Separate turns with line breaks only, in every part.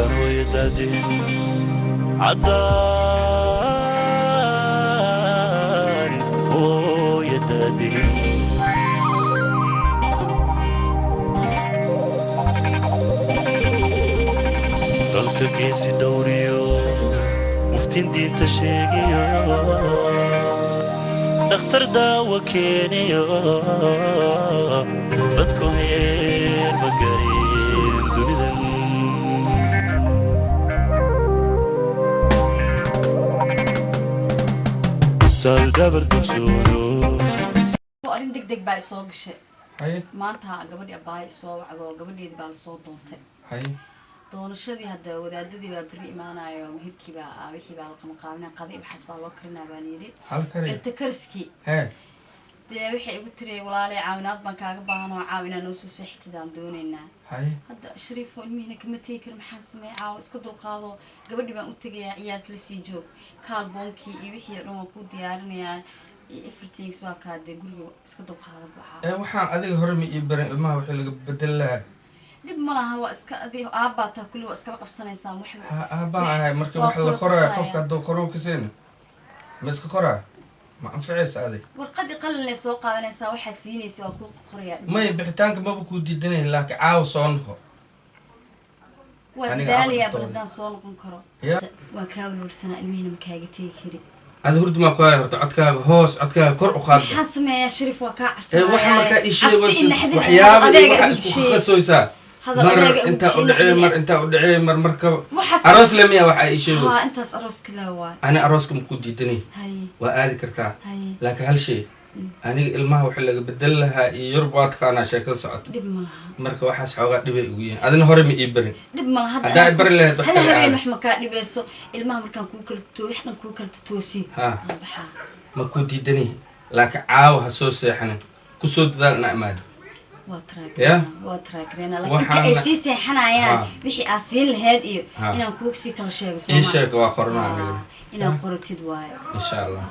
دانو يدادين عدان هو يدادين ضلك قيسي دوريو مفتين دين تشيقيو دكتور داو كينيو بدكو هير بقارين دونيدن تال دابر دكسورو
أرين دق باي سوق شيء
هاي
ما أنتها قبل باي سوق عضو قبل يدبال صوت دونته
هاي
doonashadii hadda wadaadadii baa bari imaanayo hibkii baa wixii baa halka maqaabina qadi baxas baa loo karinaa baan yiri inta karski wixii igu tirey walaalay caawinaad baan kaaga baahan oo caawina noo soo seextidaan doonaynaa hadda shariif oo ilmihina kama tegi kar maxaan sameeyay caaw iska dulqaado gabadhii baan u tagayaa ciyaalka la sii joog kaalboonkii iyo wixii oo dhan waan ku diyaarinayaa everything waa kaade guriga iska dulqaado baxaa
waxaan adiga hore ma ii baran ilmaha wixii laga bedelaa
dib malaha waa iska adii aabbaata kulli waa iskala qabsanaysaa wax
aabaa ahay marka wax la qoraa qofka hadduu qoro ka seen ma iska qoraa ma anfacaysa adig
warqadii qalin leh soo qaadanaysaa waxaa siinaysa waa ku qorayaa
may bixitaanka maba ku diidanayn laakiin caaw soo noqo
waa dadaalayaa bal haddaan soo noqon karo waa kaa walwalsanaa ilmihina ma kaaga tegi kari
هذا ورد ما كواي هرت عدكها هوس عدكها كر وقاد
حاسم يا شريف وكاعس
وحنا مركا إشي وحيابي وحا سويسا مر انت ودعي مر انت ودعي مر مركب أروس لمية وحا إشي
ها انت أروس كلاوات
أنا أروسكم كود جدني وآلي كرتا لكن هالشي أنا المها وحلا بدلها يربط كأنا شكل صعد مركب وحاس حوقات دبي وين أنا هرمي إبرين
دب ما
هذا إبرين له
هذا هرمي مح مكان دبي سو المها مركب كوكل تو إحنا كوكل توسي
ها ما كود جدني لكن عاو هسوس إحنا كسود ذا نعماد
واتراكرنا لكن كأسيسي حنا يعني بحي أصيل هاد إنا كوكسي كل شيء
إيش شيء واخرنا
إنا قرتي دواي
إن شاء الله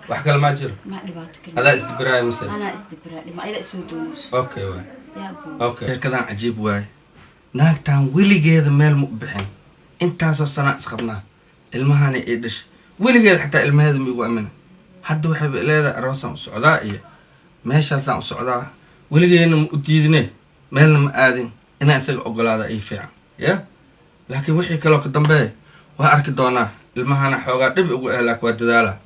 وحكى ما جرى
ما نباتك
هذا استبراء مثلا
أنا استبراء ما إذا سودونس
أوكي واي
يا أبو
أوكي كذا عجيب واي ناكتان ويلي جيد مال مقبحين أنت هذا السنة أسخبنا المهاني إيدش ويلي جيد حتى المهذا ميقوأمن حد وحب إلى راسم سعودائية ماشي راسم سعوداء ويلي جيد مؤتيدني مالنا مآذن أنا أسأل أقول هذا أي فعل يا لكن وحي كلو كدنبه وأركي دونا المهانة حوغا دب أقول أهلك واددالا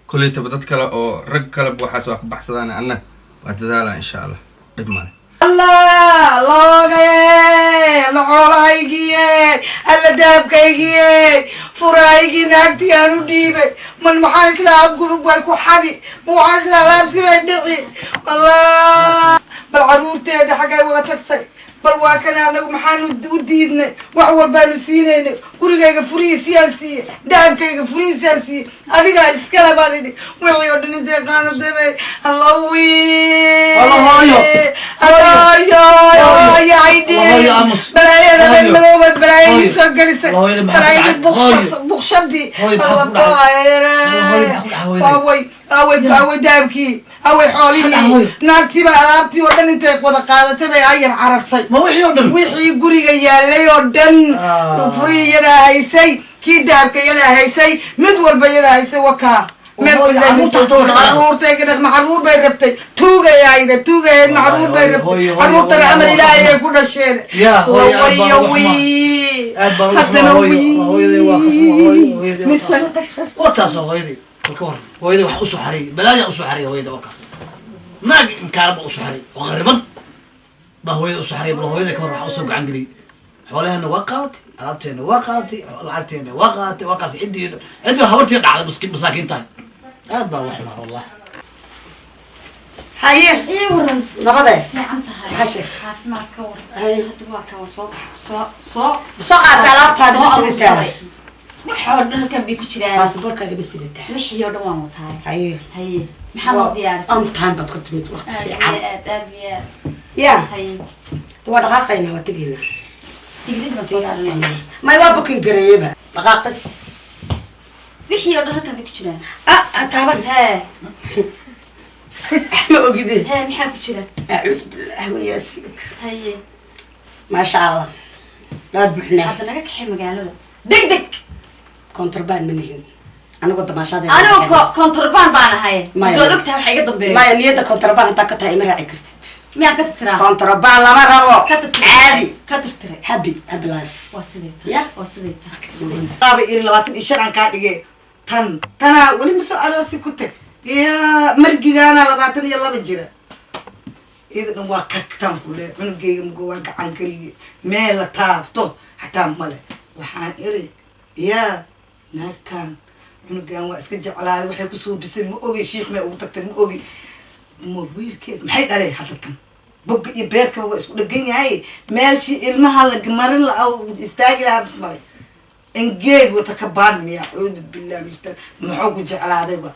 كل تبدت كلا أو رج كلا بوحاس واق بحثنا أنا واددالا إن شاء الله دب مالي
الله الله لعلايجي الله دابكيجي فرايجي ناكتي أنا ديبه من محاس لا أقول بقولك حدي محاس لا تبدي الله بالعروض تهدي حاجة وقتك بل واكنا أنا محن وديدنا وحول بالوسينة كوريجا فري سياسي دابكيجا فري سياسي أديك إسكال بالدي ويودني تكانو دبي الله وي الله يا عيدي برايا الملومات برايا يسجل برايا بخشدي أوي دابكي أوي حولي ناكتي بألابتي ودن انت قد قادة تبعي أيام عرفتي
ما وحي يودن
وحي قريقا يالي يودن فري يلا هايسي كي دابكي يلا هايسي مدول بيلا هايسي وكا معرور تاكدك معرور بيربتي توغا يا عيدة توغا يا معرور بيربتي معرور ترى عمل إلهي يكون الشيء
يا
وي حتى نوي
مثل وطاسة هويدي الكور هويدي وح أسو حري بلاجة أسو حري هويدي وكاس ما مكارب أسو حري وغربا ما هويدي أسو حري بلا هويدي كور وح أسو قعنقلي حولها نواقاتي ألعبتي نواقاتي لعبتي نواقاتي وكاس عندي هورتي على مساكين تاي هذا وحنا والله
هاي
إيه ورن
نبضي
في عنتها
حشي
ما كور
هاي
دواك وصوب
بسقعة ألعبتها بسرتها
وحول هلكن بيكو jiraan
baasaboorka bisibitaa
wixii oo dhan waan watahay
haye
maxaa loo diyaarsan
am time bad ku timid waqti fiican
ya haye
waa dhaqaaqayna waa tigina
tigid ma soo saarnaa
ma waa booking gareeyba dhaqaaqis
wixii oo dhan halkan biyku jiraan
taaban ma ogidee
maxaa ku jira
a'uud billahi wa yaasiin
haye
ma sha Allah داد بحنا
هذا نجاك حي مقالة دق دق
كونتربان منهن أنا قد ما شاذ
أنا كونتربان بعنا هاي
ما
دولتها حاجة ضبي
ما نيدا كونتربان أنت كتها إمرأة عكست
مين كتترى
كونتربان لما رأوا عادي
كتترى
حبي لا
وصلت
يا
وصلت
رابع إير لواتن إيشان عن كاتيجي تنا ولي مسألة سكوتك يا مرجي أنا لواتن يلا بجرا إذا نوا كتام كله من جي مجوا عن كل ميل تاب تو حتى ماله وحان إيري يا نكتام من جي أنا أسكت على وحي كسو بس مؤجي شيخ ما أوتك مؤجي موبيل كده محيط عليه حتى بقى يبارك هو الدنيا هاي ماشي المحل جمرل أو استاجلها بس مري انجيج وتكبرني أعوذ بالله مشتر محوق جعل هذا بقى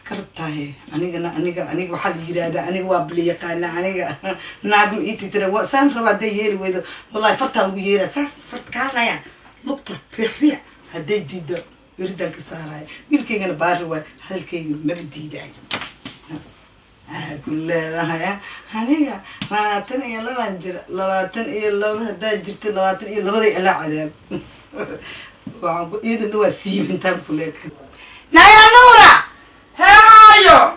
كربتها هي أنا وحد يرادا أنا وابلي قانا أنا ناقم إيتي ترى وسام روا ديال ويدا والله فرتها ويرا ساس فرت كارنا يا نقطة ريح هدي ديدا يريد الكسارة ملكي أنا باروا هذا الكي ما بدي داعي كلها يا هنيا لواتن إيه لما نجر لواتن إيه لما هدا جرت لواتن إيه لما ذي إلا عذاب وعم إذا نو سيب إنتم كلك نايا نورا
هايو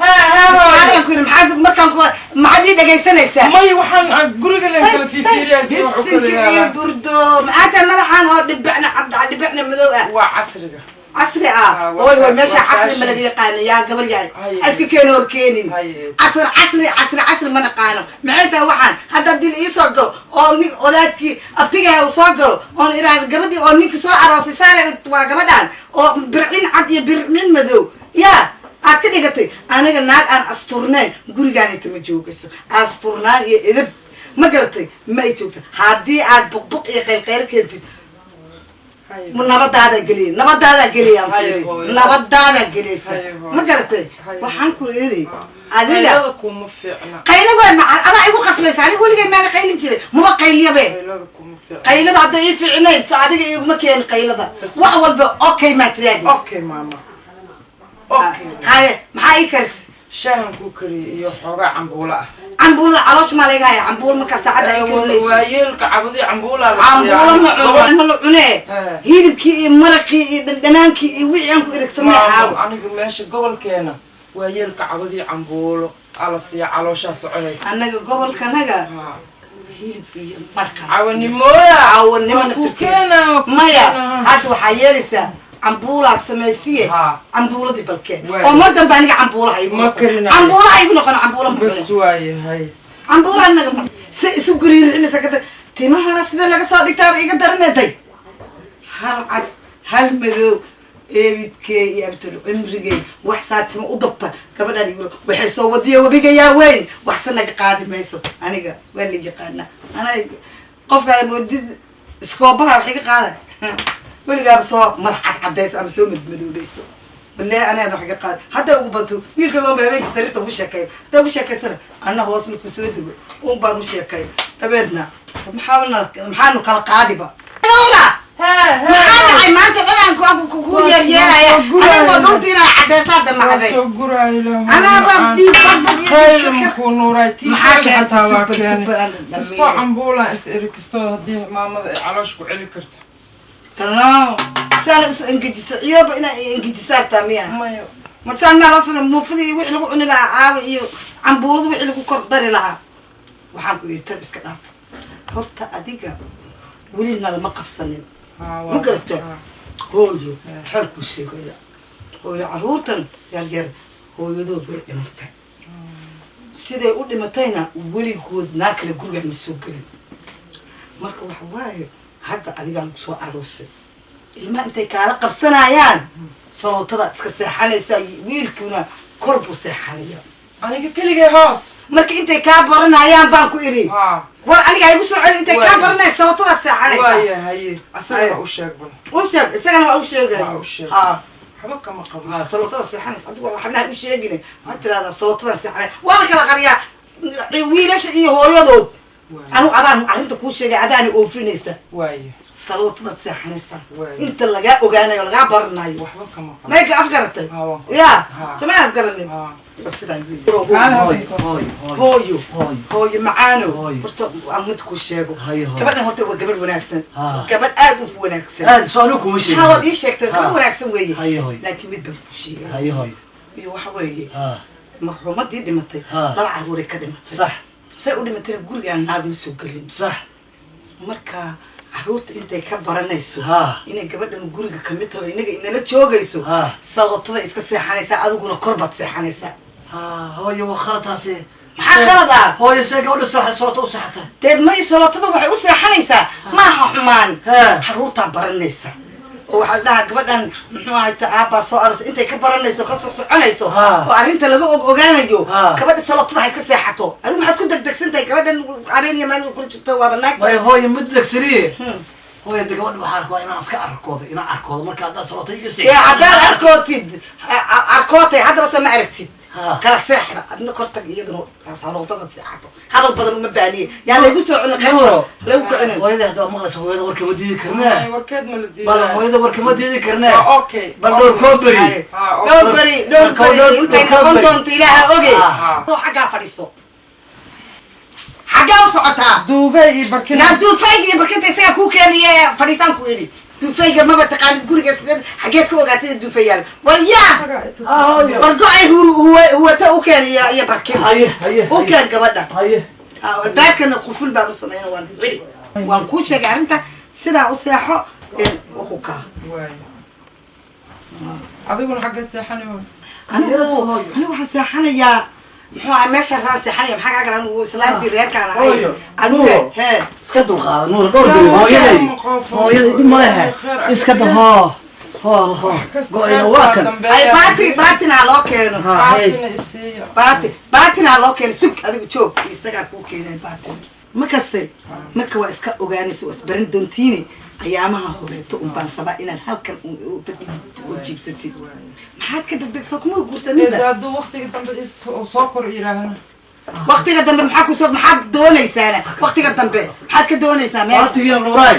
أنا أقول محد ما كان ما حد يدقي سنة
ماي وحن قرق اللي كان في فيرياس
وحكول يا بردو معاتا ملحان هو دبعنا عبد دبعنا مذوقة
وعصرك
عصري هو ماشي عصري من القانة يا قبل يعني اسكي كانوا كينين عصر من القانة معيتا وحن هذا دي يصدر او ولادكي ابتيجي وصدر او ايران قبل دي او نيك سو عروسي سارة وقبلان او برعين عدي برعين مذو يا أكيد قلتي أنا قلناك أنا أسطورناي قولي قاني تمجوكس أسطورناي إذا ما قلتي ما يتوكس هادي عاد بق يقيل كنت من نبض هذا قليل نبض هذا قليل نبض هذا قليل ما قلتي وحنكو إلي
قيلكم مفعنا
قيلة مع أنا أيوة قصلي سالي قولي قاي معنا قيل انتي مو قيل يا بيه قيلة هذا يفعلين سعادة يقول ما كان قيلة ذا وأول بقى أوكي ما تريدي
أوكي ماما
هاي maxaa ii karis
shaahan ku kariyo iyo xogaa cambuula ah
cambuula caloosh ma leeyahay cambuul marka saacada ay kariyo
waa yeelka cabadi cambuula
cambuula ma cunee hilibkii iyo maraqii iyo dhandhanaankii iyo wixii aan ku irigsamay caaw
aniga meesha gobolkeena waa yeelka cabadi cambuulo ala siya caloosha soconaysa
anaga gobolkanaga hilib iyo marqa
cawanimo ku keena
maya hadda waxaa yeelaysaa cambuulaad samaysiye cambuuladii balkeen oo mar dambe aniga cambuulaha igu noqon cambuula
bas waayahay
cambuula anaga si isu guriircinaysa kada timahana sida laga soo dhigtaaba iga daranatay hal cad hal madow eebidkee iyo abtul cimrigee wax saatima u dabta gabadhaan igu waxay soo wadiya wabigayaa weyn waxse naga qaadi mayso aniga waa la yaqaanaa ana qofkaan moodid iskoobaha wax iga qaada weligaaba soo madax cadcadayso ama soo madmadoobayso balee ana hada wax iga qaada hadda ugu banto wiilkaygoonba habeenkii sariirta ugu sheekeeyo haddaa ugu sheekaysana anna hoos markuu soo dego un baan u sheekay dabeedna maxaanu kala qaadiba maxaa dhacay maanta dhanaan ku yeeryeeraya anigoo dhuntiina cadaysaa damacday anaaba dhiig
kastoo cambuula is eri kastoo haddii maamada ay caloosh ku celi karta
تمام سأنا بس إنجليزي عيوب إنا إنجليزي صارت مياه ما تسمع راسنا مفضي وحلو عن لها عاوي عم بورد وحلو كردري لها وحنكو يتربس كلام هرتا أديكا ولينا لما قفصنين ما قلت هو جو حركو الشيء هو عروتن يا الجر هو يدور بالإمتى سيدا يقول لي متينا ولي هو ناكل كل من السوق مركو حواي hadda adigaan kusoo aroosay ilma intay kaala qabsanayaan salootada iska seexanaysa wiilkuna kor buu seexanaya
aniga keligay hoos
marka intay kaa baranayaan baan ku iri war aniga igu soo celi intay kaa baranayaan salootada seexanaysa
waayahay asagana u sheeg bal
u sheeg isagana waa u sheegay
waxba kama qabo
salootada seexanaysa adigu waxna u sheegine waxaad tiraahdaa salootada seexanay waa kala qariyaa wiilasha iyo hooyadood أنا أذان أنت كل شيء أذان أوفينيستا.
واي.
صلوات تسحنيستا. أنت لقى وجانا يلقى برناي.
وحبك ما.
ما يك أفكرت. يا. سمع أفكرني. hooyo macaano horta aan mid ku sheego gabadhan horta waa gabadh wanaagsan gabadh aad u wanaagsan waad ii sheegtay gabadh wanaagsan weeye laakiin mid baan ku sheegay iyo waxa weeye marxuumadii dhimatay laba caruuray ka dhimatay say u dhimatay gurigaan naag ma soo gelin marka caruurta intay ka baranayso inay gabadhan guriga kamid tahay inaga inala joogayso salootada iska seexanaysaa adiguna kor baad seexanaysaa
hooyo waa khaladaasi
maxaa khalad ah
hooyo see gabadha salooto u seexata
dee may salootada waxay u seexanaysaa maaha xumaan caruurtaa baranaysa oo waxaa dhahaa gabadhan muxuu ahayta aabbaa soo arosa intay ka baranayso ka soo soconayso oo arrinta laga ogaanayo gabadha salootada ha iska seexato adigu maxaad ku degdegsan tahay gabadhan habeen iyo maalin kula jirto waaba naag
way hooyo ma degsaniye hooyo de gabadha waxaa arkaa inaan iska arkoodo marka haddaad salooto iga seexo
haddaad arkootay haddaba se ma aragtid kala seexda adna kortag iyaduna salootada seexato hadal badan uma baaniye yaa laygu soo celin qaybo lagu kicinin
hooyada haddaa maqlayso hooyada warka ma diidi karnaa
warkeed ma la diiday
bal hooyada warka ma diidi karnaa
okay
bal dhowr kooberi
intay noqon doonto ilaaha oge oo xaggaa fadhiso xaggaa u socotaa
duubay iyo barkin
naa duufayga iyo barkinta isagaa kuu keenaye fadhiisaan ku idhi duufayga maba taqaanid guriga sideed xageed ka ogaatay duufayaal bal yaa bal go-ay huwata u keen iyo barkin u keen gabadha albaabkana quful baan u samayna waan celi waan kuu sheegay arrinta sidaa u seexo ku kaa
adiguna xaggeed seexani
anigu waxaan seexanayaa muxuu ahaa meesha raa seexanaya maxaa kaa garan uu islaamtii reerkaan ahay adiga hee
iska dulqaada nuur dhowr beri hooyaday dhib ma lehe iska dab go-ayna waa kan
baatin ha loo keeno baatin ha loo keeno sug adigu joog isagaa kuu keenay baatin ma kaste marka waa iska ogaanaysa waa isbaran doontiini ayaamaha horeeto un baan rabaa inaad halkan oo jiibsatid maxaad ka degdegso kuma guursanida
hadduu waqtiga dambe soo kor yiraahna
waqtiga dambe maxaad doonaysaana waqtiga dambe maxaad ka doonaysaa
waqtiga nuuray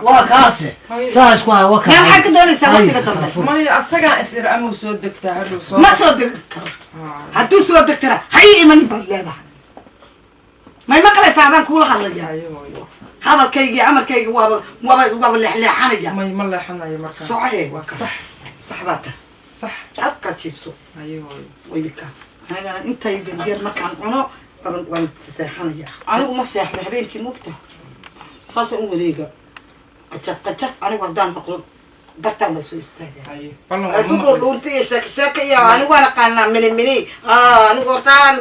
waa kaase saa isku hay waa kaase
maxaad ka doonaysaa waqtiga dambe
maya asagaa isir amuu soo degtaa hadhow soo
ma soo degi karo hadduu soo degtana ha ii imanin baad leedahay may maqlaysaa adaan kuula hadlaya hadalkaygi amarkaygi waaba leexleexanaya
may ma leexanayo marka
socohe sax baa ta
sax
halkaa jiibso waydika anigana intay danjeer markaan cuno waan seexanaya anigu ma seexda habeenkii mugta saasa u wareega qajaf anigu haddaan maqlo bartaan baa soo istaaga isugu dhuunta iyo sheeka iyo anigu waan aqaanaa mini anigu hortaan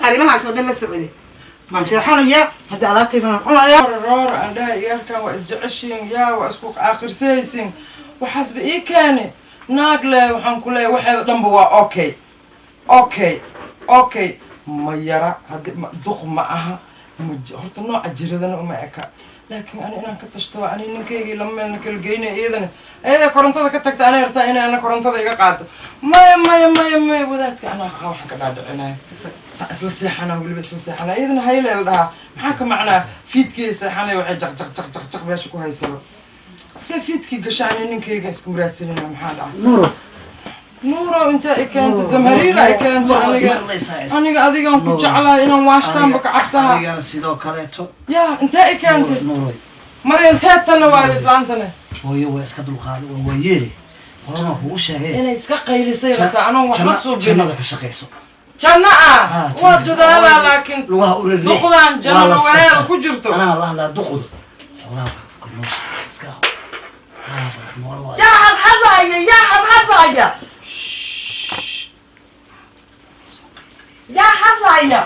arrimahaas oo dhan la socday waan seexanaya hadda alaabtaydana cunaya
roor aan dhahay iyaalkan waa isjeceshiin yaa waa isku aakhirsanaysiin waxaasba ii keeni naag le waxaan ku leeyahay waxeeda dhanba waa okay ma yara haddi duq ma aha horta nooca jiradana uma eka laakiin ani inaan ka tashto waa ani ninkaygii lama meelna kala geynaya iyadana ayada korontada ka tagta anay rabtaa inay ana korontada iga qaado maya wadaadka anaa waxaan ka dhaadhicinaya isla seexanaa weliba isla seexanaa iyadana hayleel dhahaa maxaa ka macnaa fiidkii seexanay waxay jaq meesha ku haysaba markay fiidkii gasha ani ninkayga isku muraadsanayna maxaa dhaca nuuro intaa i keenta zamhariira i keenta aniga adigan ku jeclahay inaan waashtaanba ka cabsaha
anigana sidoo kaleeto
ya intaa i keentay maryanteedtana waayo islaantane
hooyo waa iska dulqaaday waa yeeli horena kugu sheegay
inay iska qaylisay rabtaa anoon waxba suubin
jannada ka shaqayso
janna waa dadaalaa laakiin
lugaha urari
duqdaan jannana wareer ku jirto
anaa la hadlaa duqdu iska
yaa hadlaya yaa hadlaya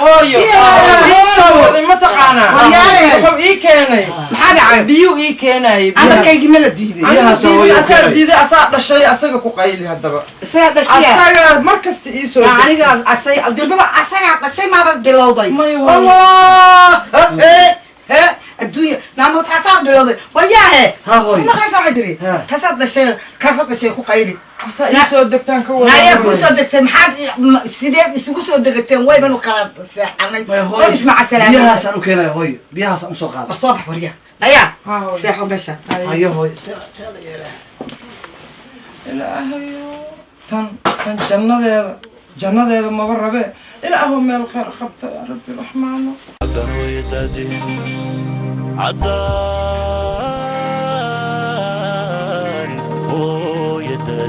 hooyo ma taqaanaa wuxuu ii keenay
maxaa dhacay
biyuu ii keenayay
amarkaygi ma la diiday
asaa diiday asaa dhashay asaga ku qayli haddaba
isagaa dhashay
asaga markasta ii soo
aniga dirbaba asagaa dhashay maaba bilowday adduunya naamad kaasaa bilowday waryaahe maqlaysa waxay tiri kaasaad dhashay ku qayli
asaa ii soo degtaan ka
naya ku soo degtay maxaad sideed isugu soo degateen waybanu kala seexanay oo ismaca salaamay
biyahaasaan u keenaya hooyo biyahaasaan usoo qaada
soo bax waryaa naya seexo meesha
hayo hooyo
ilaahayo tan jannadeeda maba rabe ilaahu meel khayr qabta ya rabbi raxmaano
عدن ويدادين عدن